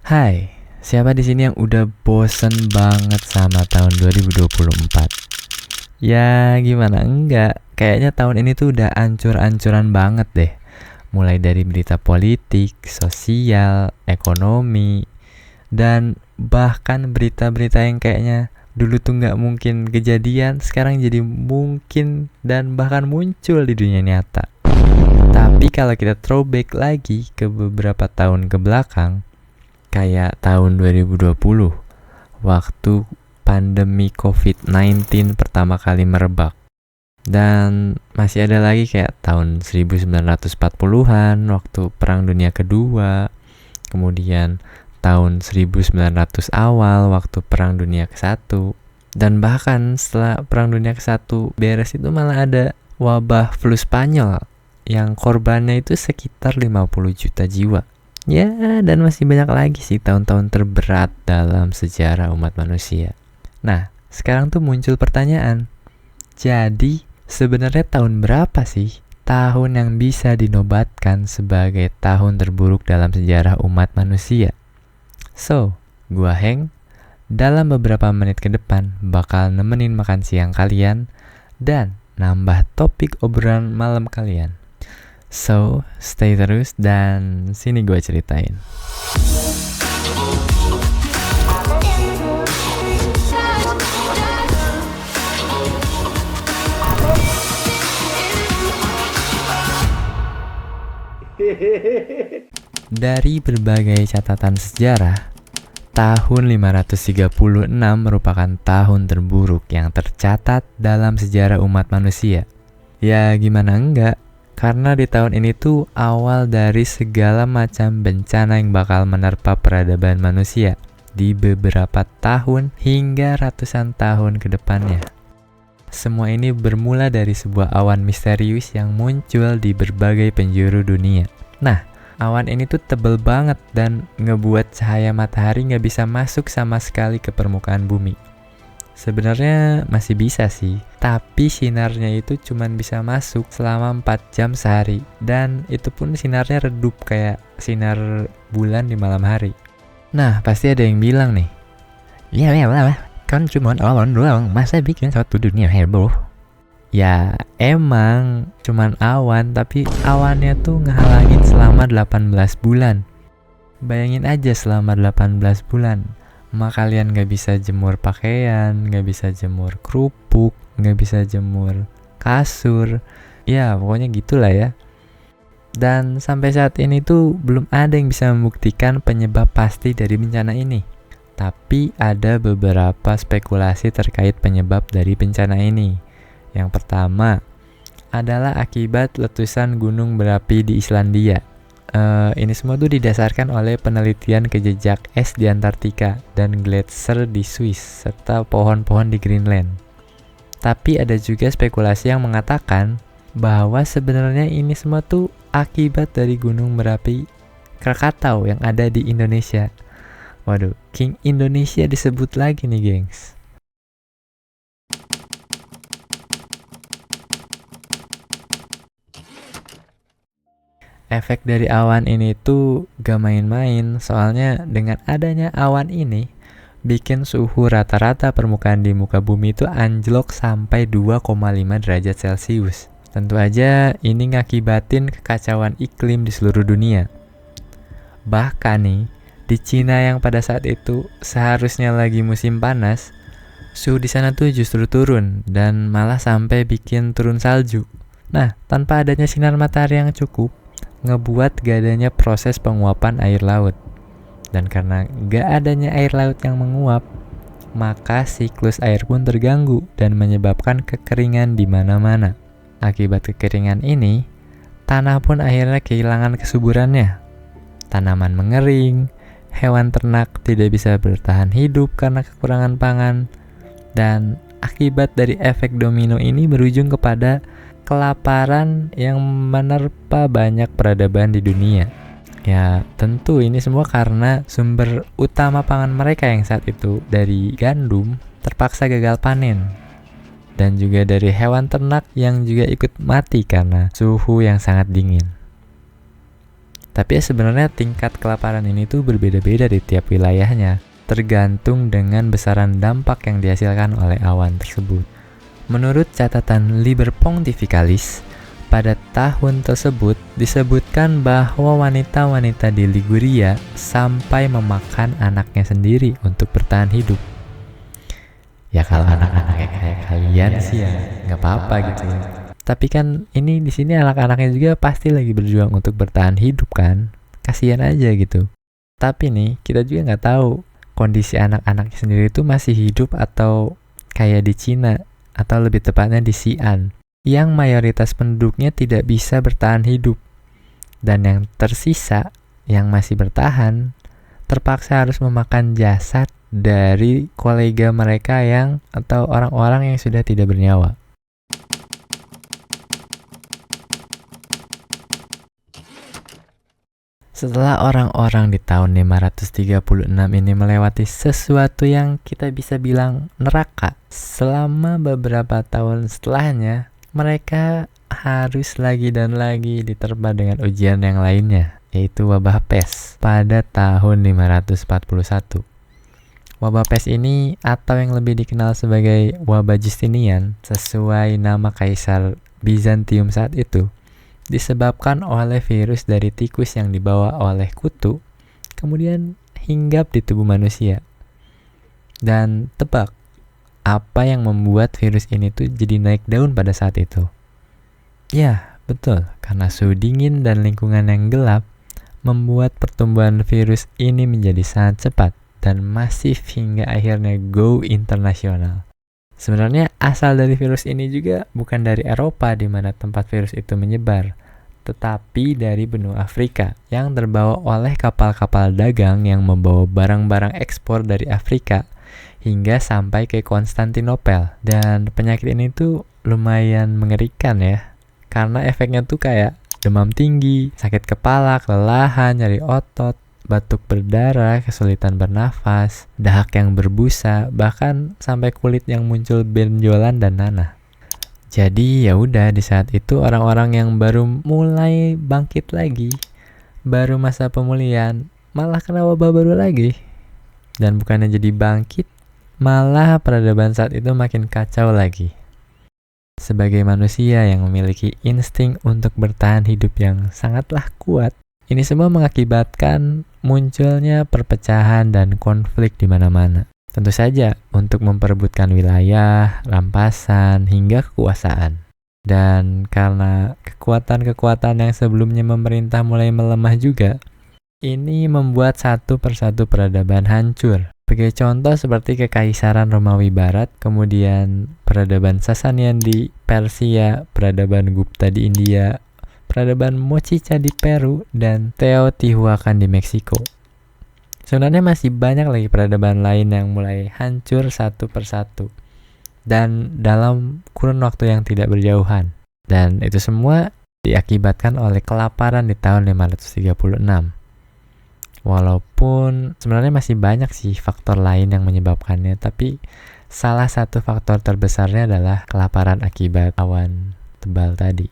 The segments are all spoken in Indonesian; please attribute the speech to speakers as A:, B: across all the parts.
A: Hai, siapa di sini yang udah bosen banget sama tahun 2024? Ya gimana enggak, kayaknya tahun ini tuh udah ancur-ancuran banget deh. Mulai dari berita politik, sosial, ekonomi, dan bahkan berita-berita yang kayaknya dulu tuh nggak mungkin kejadian, sekarang jadi mungkin dan bahkan muncul di dunia nyata. Tapi kalau kita throwback lagi ke beberapa tahun ke belakang, kayak tahun 2020, waktu pandemi COVID-19 pertama kali merebak. Dan masih ada lagi kayak tahun 1940-an, waktu Perang Dunia Kedua, kemudian tahun 1900 awal, waktu Perang Dunia ke-1, dan bahkan setelah Perang Dunia ke-1 beres itu malah ada wabah flu Spanyol yang korbannya itu sekitar 50 juta jiwa. Ya, dan masih banyak lagi sih tahun-tahun terberat dalam sejarah umat manusia. Nah, sekarang tuh muncul pertanyaan. Jadi, sebenarnya tahun berapa sih tahun yang bisa dinobatkan sebagai tahun terburuk dalam sejarah umat manusia? So, gua Heng, dalam beberapa menit ke depan bakal nemenin makan siang kalian dan nambah topik obrolan malam kalian. So, stay terus dan sini gue ceritain. Dari berbagai catatan sejarah, tahun 536 merupakan tahun terburuk yang tercatat dalam sejarah umat manusia. Ya gimana enggak? Karena di tahun ini tuh awal dari segala macam bencana yang bakal menerpa peradaban manusia di beberapa tahun hingga ratusan tahun ke depannya. Semua ini bermula dari sebuah awan misterius yang muncul di berbagai penjuru dunia. Nah, awan ini tuh tebel banget dan ngebuat cahaya matahari nggak bisa masuk sama sekali ke permukaan bumi. Sebenarnya masih bisa sih, tapi sinarnya itu cuma bisa masuk selama 4 jam sehari. Dan itu pun sinarnya redup kayak sinar bulan di malam hari. Nah, pasti ada yang bilang nih, ya kan cuma awan doang, masa bikin satu dunia heboh? Ya emang cuman awan, tapi awannya tuh ngehalangin selama 18 bulan. Bayangin aja selama 18 bulan. Kalian gak bisa jemur pakaian, gak bisa jemur kerupuk, gak bisa jemur kasur. Ya pokoknya gitulah ya. Dan sampai saat ini tuh belum ada yang bisa membuktikan penyebab pasti dari bencana ini. Tapi ada beberapa spekulasi terkait penyebab dari bencana ini. Yang pertama adalah akibat letusan gunung berapi di Islandia. Ini semua tuh didasarkan oleh penelitian ke jejak es di Antartika dan gletser di Swiss serta pohon-pohon di Greenland. Tapi ada juga spekulasi yang mengatakan bahwa sebenarnya ini semua tuh akibat dari gunung berapi Krakatau yang ada di Indonesia. Waduh, King Indonesia disebut lagi nih, gengs. Efek dari awan ini tuh gak main-main, soalnya dengan adanya awan ini bikin suhu rata-rata permukaan di muka bumi itu anjlok sampai 2,5 derajat Celcius. Tentu aja ini ngakibatin kekacauan iklim di seluruh dunia. Bahkan nih, di Cina yang pada saat itu seharusnya lagi musim panas, suhu di sana tuh justru turun dan malah sampai bikin turun salju. Nah, tanpa adanya sinar matahari yang cukup, ngebuat gak adanya proses penguapan air laut. Dan karena gak adanya air laut yang menguap, maka siklus air pun terganggu dan menyebabkan kekeringan di mana-mana. Akibat kekeringan ini, tanah pun akhirnya kehilangan kesuburannya. Tanaman mengering, hewan ternak tidak bisa bertahan hidup karena kekurangan pangan, dan akibat dari efek domino ini berujung kepada kelaparan yang menerpa banyak peradaban di dunia. Ya, tentu ini semua karena sumber utama pangan mereka yang saat itu dari gandum terpaksa gagal panen. Dan juga dari hewan ternak yang juga ikut mati karena suhu yang sangat dingin. Tapi ya sebenarnya tingkat kelaparan ini tuh berbeda-beda di tiap wilayahnya, tergantung dengan besaran dampak yang dihasilkan oleh awan tersebut. Menurut catatan Liber Pontificalis, pada tahun tersebut disebutkan bahwa wanita-wanita di Liguria sampai memakan anaknya sendiri untuk bertahan hidup. Ya kalau anak-anaknya kayak kalian sih ya nggak apa-apa gitu ya. Tapi kan ini di sini anak-anaknya juga pasti lagi berjuang untuk bertahan hidup kan. Kasihan aja gitu. Tapi nih kita juga nggak tahu kondisi anak-anaknya sendiri itu masih hidup atau kayak di Cina atau lebih tepatnya di Xi'an, yang mayoritas penduduknya tidak bisa bertahan hidup. Dan yang tersisa yang masih bertahan terpaksa harus memakan jasad dari kolega mereka yang atau orang-orang yang sudah tidak bernyawa. Setelah orang-orang di tahun 536 ini melewati sesuatu yang kita bisa bilang neraka, selama beberapa tahun setelahnya, mereka harus lagi dan lagi diterpa dengan ujian yang lainnya, yaitu wabah pes pada tahun 541. Wabah pes ini atau yang lebih dikenal sebagai wabah Justinian, sesuai nama kaisar Bizantium saat itu, disebabkan oleh virus dari tikus yang dibawa oleh kutu, kemudian hinggap di tubuh manusia. Dan tebak, apa yang membuat virus ini tuh jadi naik daun pada saat itu? Ya, betul, karena suhu dingin dan lingkungan yang gelap membuat pertumbuhan virus ini menjadi sangat cepat dan masif hingga akhirnya go internasional. Sebenarnya asal dari virus ini juga bukan dari Eropa di mana tempat virus itu menyebar, tetapi dari benua Afrika yang terbawa oleh kapal-kapal dagang yang membawa barang-barang ekspor dari Afrika hingga sampai ke Konstantinopel. Dan penyakit ini tuh lumayan mengerikan ya, karena efeknya tuh kayak demam tinggi, sakit kepala, kelelahan, nyeri otot, batuk berdarah, kesulitan bernafas, dahak yang berbusa, bahkan sampai kulit yang muncul benjolan dan nanah. Jadi ya udah di saat itu orang-orang yang baru mulai bangkit lagi, baru masa pemulihan, malah kena wabah baru lagi. Dan bukannya jadi bangkit, malah peradaban saat itu makin kacau lagi. Sebagai manusia yang memiliki insting untuk bertahan hidup yang sangatlah kuat, ini semua mengakibatkan munculnya perpecahan dan konflik di mana-mana. Tentu saja untuk memperebutkan wilayah, rampasan, hingga kekuasaan. Dan karena kekuatan-kekuatan yang sebelumnya memerintah mulai melemah juga, ini membuat satu persatu peradaban hancur. Sebagai contoh seperti Kekaisaran Romawi Barat, kemudian peradaban Sasanian di Persia, peradaban Gupta di India, peradaban Mochica di Peru, dan Teotihuacan di Meksiko. Sebenarnya masih banyak lagi peradaban lain yang mulai hancur satu persatu dan dalam kurun waktu yang tidak berjauhan. Dan itu semua diakibatkan oleh kelaparan di tahun 536. Walaupun sebenarnya masih banyak sih faktor lain yang menyebabkannya, tapi salah satu faktor terbesarnya adalah kelaparan akibat awan tebal tadi.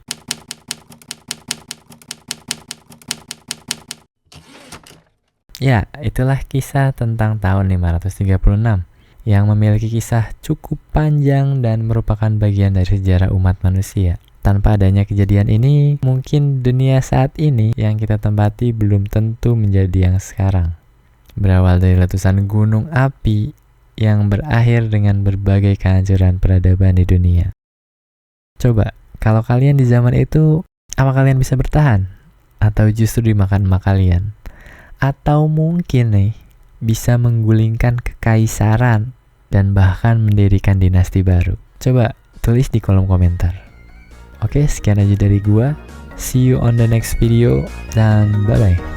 A: Ya, itulah kisah tentang tahun 536 yang memiliki kisah cukup panjang dan merupakan bagian dari sejarah umat manusia. Tanpa adanya kejadian ini, mungkin dunia saat ini yang kita tempati belum tentu menjadi yang sekarang. Berawal dari letusan gunung api yang berakhir dengan berbagai kehancuran peradaban di dunia. Coba, kalau kalian di zaman itu, apa kalian bisa bertahan? Atau justru dimakan emak kalian? Atau mungkin nih, bisa menggulingkan kekaisaran dan bahkan mendirikan dinasti baru? Coba tulis di kolom komentar. Oke, sekian aja dari gua. See you on the next video dan bye-bye.